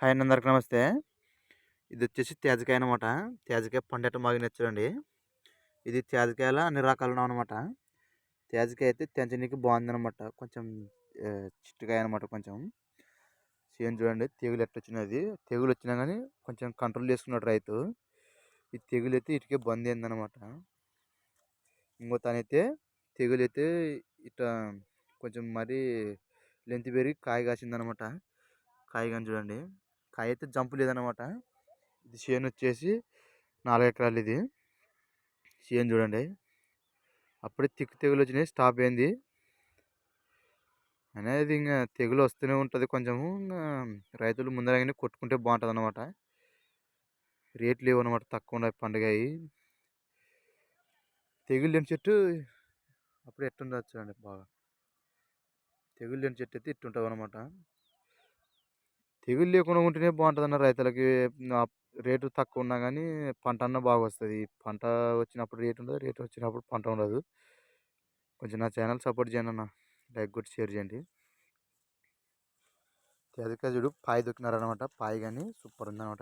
Hi అండి, అందరికి నమస్తే. ఇది వచ్చేసి తేజకాయ అనమాట. తేజకాయ పండేట బాగా నచ్చండి. ఇది తేజకాయల అన్ని రకాలు అనమాట. తేజకాయ అయితే తెంచనీకి బాగుందనమాట. కొంచెం చిట్టుకాయ అనమాట. కొంచెం సేమ్ చూడండి, తెగులు ఎట్ట వచ్చినది. తెగులు వచ్చినా కానీ కొంచెం కంట్రోల్ చేసుకున్నాడు రైతు. ఈ తెగులు అయితే ఇటుకే బంద్ అయిందనమాట. ఇంకో తనైతే తెగులు అయితే ఇట్లా కొంచెం మరీ లెంత్ పెరిగి కాయ కాసిందనమాట. కాయ కానీ చూడండి, కాయ అయితే జంపు లేదనమాట. ఇది చేను వచ్చేసి 4 ఎకరాలు. ఇది చేను చూడండి, అప్పుడే తిక్కు తెగులు వచ్చినాయి, స్టాప్ అయింది అనేది. ఇంకా తెగులు వస్తూనే ఉంటుంది కొంచెము. ఇంకా రైతులు ముందరగానే కొట్టుకుంటే బాగుంటుంది అనమాట. రేట్లు లేవు అనమాట, తక్కువ ఉన్నాయి పండుగ. తెగులు లేని చెట్టు అప్పుడు ఎట్టుండదు చూడండి. బాగా తెగులు లేని చెట్టు అయితే ఇట్టుంటుంది అనమాట. తెగులు లేకుండా ఉంటేనే బాగుంటుంది అన్న రైతులకి. రేటు తక్కువ ఉన్నా కానీ పంట అన్న బాగా వస్తుంది. పంట వచ్చినప్పుడు రేటు ఉండదు, రేటు వచ్చినప్పుడు పంట ఉండదు. కొంచెం నా ఛానల్ సపోర్ట్ చేయండి అన్న. లైక్ కొట్టి షేర్ చేయండి. తేజకాయ చూడు, పాయ దొక్కినారనమాట. పాయ కానీ సూపర్ ఉందనమాట.